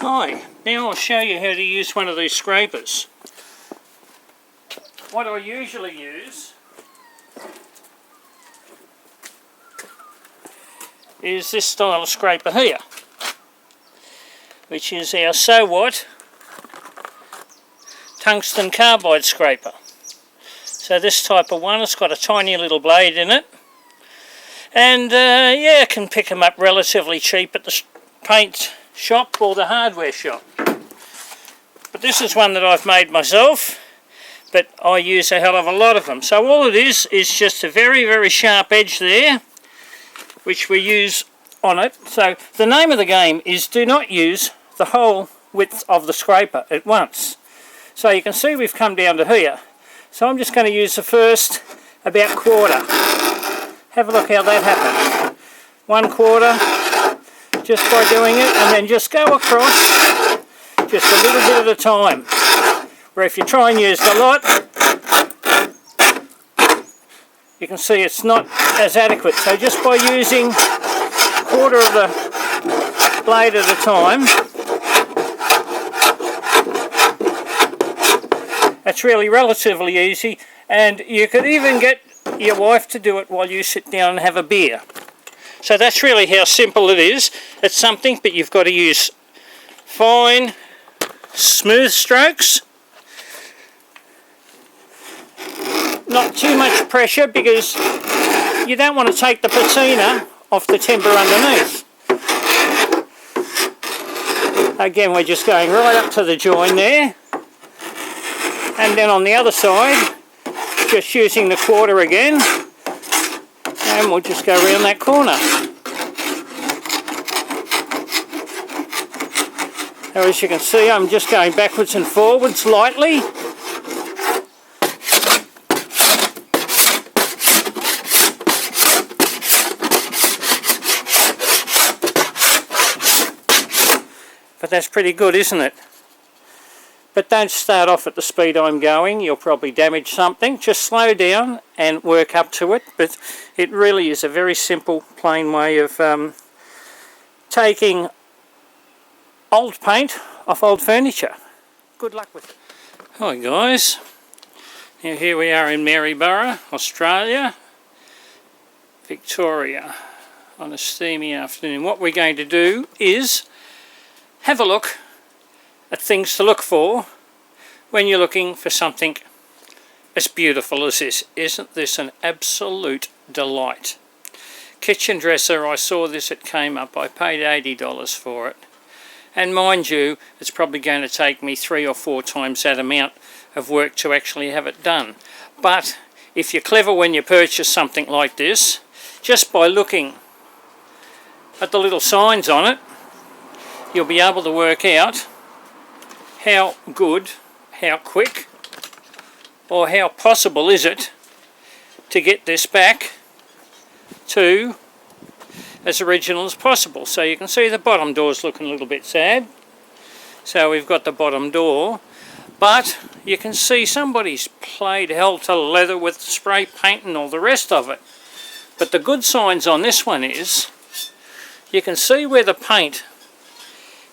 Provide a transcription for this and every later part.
Hi, now I'll show you how to use one of these scrapers. What I usually use is this style of scraper here, which is our So What tungsten carbide scraper. So this type of one, it's got a tiny little blade in it, and yeah, can pick them up relatively cheap at the paint shop or the hardware shop. But this is one that I've made myself, but I use a hell of a lot of them. So all it is just a very, very sharp edge there, which we use on it. So the name of the game is do not use the whole width of the scraper at once. So you can see we've come down to here. So I'm just going to use the first about quarter. Have a look how that happens. 1/4, just by doing it, and then just go across just a little bit at a time. Where if you try and use a lot, you can see it's not as adequate. So just by using 1/4 of the blade at a time, that's really relatively easy, and you could even get your wife to do it while you sit down and have a beer. So that's really how simple it is. It's something, but you've got to use fine, smooth strokes. Not too much pressure, because you don't want to take the patina off the timber underneath. Again, we're just going right up to the join there. And then on the other side, just using the 1/4 again. And we'll just go around that corner. Now, as you can see, I'm just going backwards and forwards lightly. But that's pretty good, isn't it? But don't start off at the speed I'm going, you'll probably damage something. Just slow down and work up to it. But it really is a very simple, plain way of taking old paint off old furniture. Good luck with it. Hi guys, now here we are in Maryborough, Australia, Victoria, on a steamy afternoon. What we're going to do is have a look at things to look for when you're looking for something as beautiful as this. Isn't this an absolute delight? Kitchen dresser, I saw this at Kmart. I paid $80 for it. And mind you, it's probably going to take me 3 or 4 times that amount of work to actually have it done. But if you're clever when you purchase something like this, just by looking at the little signs on it, you'll be able to work out how good, how quick, or how possible is it to get this back to as original as possible. So you can see the bottom door's looking a little bit sad. So we've got the bottom door, but you can see somebody's played hell to leather with spray paint and all the rest of it. But the good signs on this one is you can see where the paint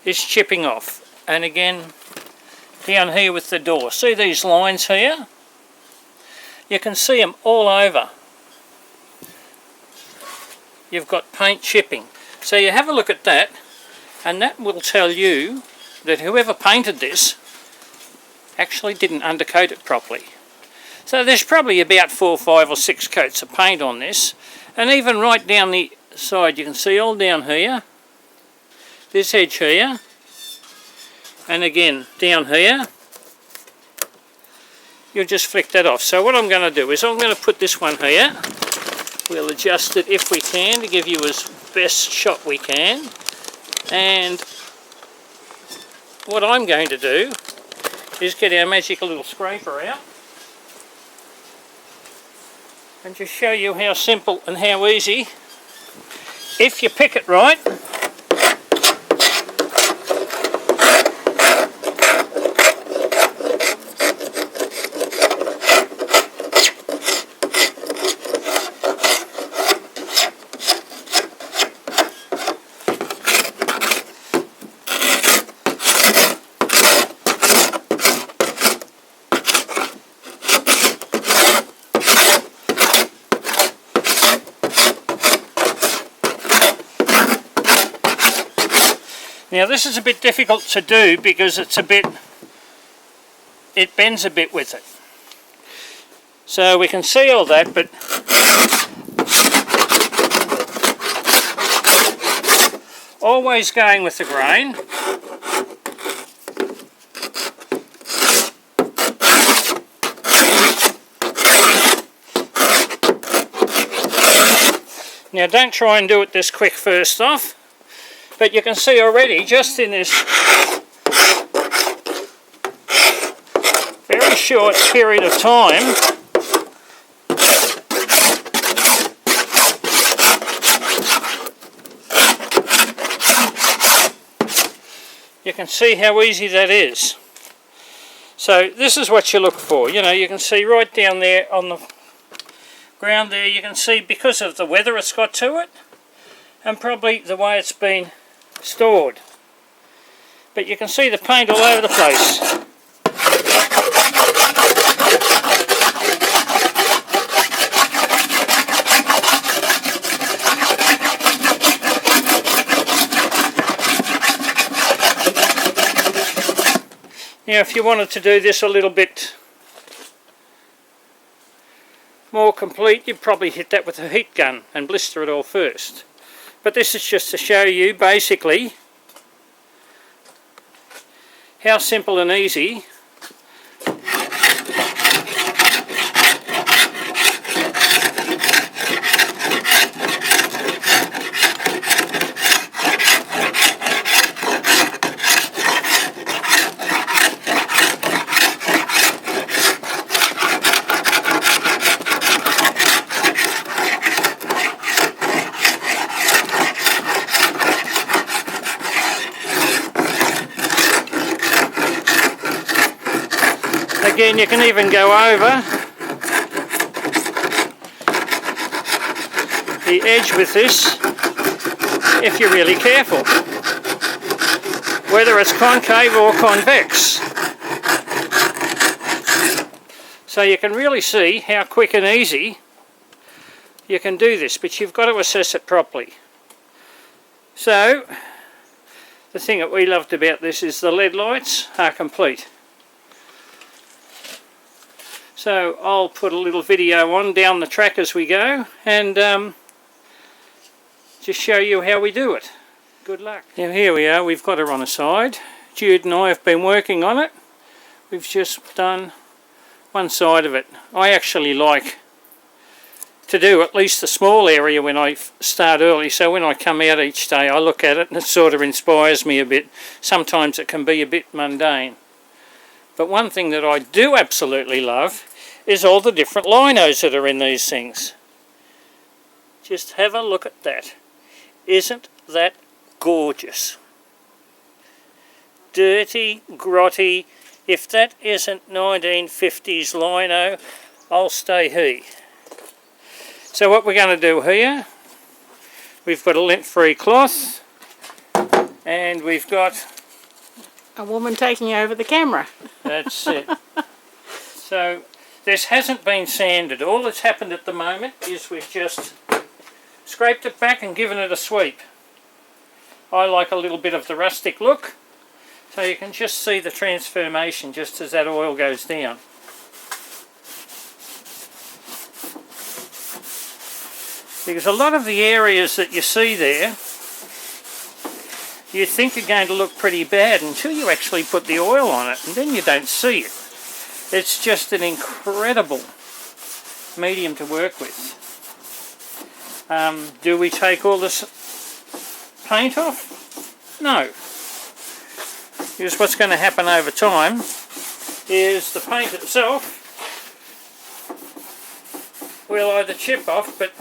is chipping off. And again, down here with the door, see these lines here? You can see them all over. You've got paint chipping. So you have a look at that, and that will tell you that whoever painted this actually didn't undercoat it properly. So there's probably about 4, 5 or 6 coats of paint on this. And even right down the side, you can see all down here, this edge here, and again down here, you'll just flick that off. So what I'm going to do is I'm going to put this one here. We'll adjust it if we can to give you as best shot we can. And what I'm going to do is get our magical little scraper out and just show you how simple and how easy, if you pick it right, Now this is a bit difficult to do because it bends a bit with it. So we can see all that, but always going with the grain. Now don't try and do it this quick first off, but you can see already just in this very short period of time you can see how easy that is. So this is what you look for. You know, you can see right down there on the ground there, you can see because of the weather it's got to it and probably the way it's been stored. But you can see the paint all over the place. Now if you wanted to do this a little bit more complete, you'd probably hit that with a heat gun and blister it all first. But this is just to show you basically how simple and easy again, you can even go over the edge with this if you're really careful, whether it's concave or convex. So you can really see how quick and easy you can do this, but you've got to assess it properly. So the thing that we loved about this is the LED lights are complete. So I'll put a little video on down the track as we go and just show you how we do it. Good luck. Now here we are, we've got her on a side. Jude and I have been working on it. We've just done one side of it. I actually like to do at least a small area when I start early, so when I come out each day I look at it and it sort of inspires me a bit. Sometimes it can be a bit mundane. But one thing that I do absolutely love is all the different linos that are in these things. Just have a look at that. Isn't that gorgeous? Dirty, grotty. If that isn't 1950s lino, I'll stay he. So what we're going to do here, we've got a lint-free cloth and we've got a woman taking over the camera. That's it. So this hasn't been sanded. All that's happened at the moment is we've just scraped it back and given it a sweep. I like a little bit of the rustic look, so you can just see the transformation just as that oil goes down. Because a lot of the areas that you see there, you think are going to look pretty bad until you actually put the oil on it, and then you don't see it. It's just an incredible medium to work with. Do we take all this paint off? No. Because what's going to happen over time is the paint itself will either chip off, but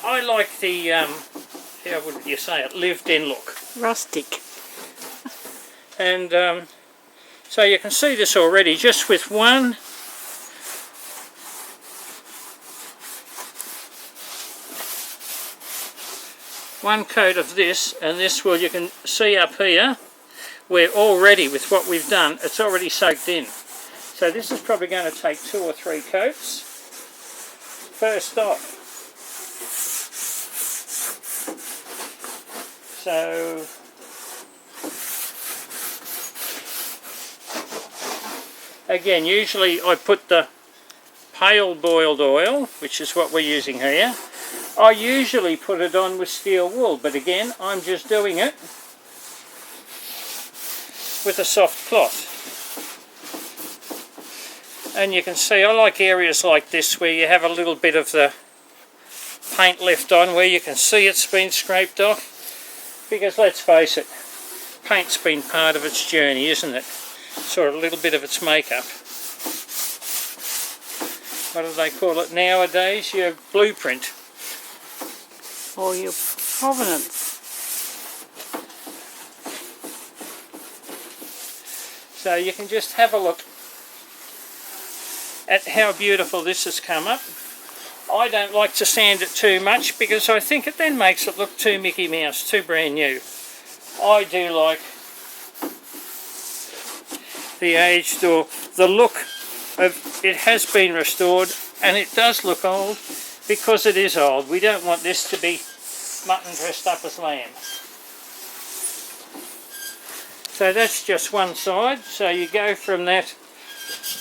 I like the, how would you say it, lived-in look. Rustic. And so you can see this already just with one coat of this, and this will, you can see up here where already with what we've done it's already soaked in. So this is probably going to take 2 or 3 coats. First off, so Again, usually I put the pale boiled oil, which is what we're using here. I usually put it on with steel wool, but again, I'm just doing it with a soft cloth. And you can see I like areas like this where you have a little bit of the paint left on, where you can see it's been scraped off, because let's face it, paint's been part of its journey, isn't it? Sort of a little bit of its makeup. What do they call it nowadays? Your blueprint. Or your provenance. So you can just have a look at how beautiful this has come up. I don't like to sand it too much because I think it then makes it look too Mickey Mouse, too brand new. I do like the aged, or the look of it has been restored, and it does look old because it is old. We don't want this to be mutton dressed up as lamb. So that's just one side. So you go from that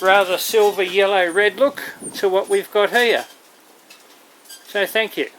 rather silver yellow red look to what we've got here. So thank you.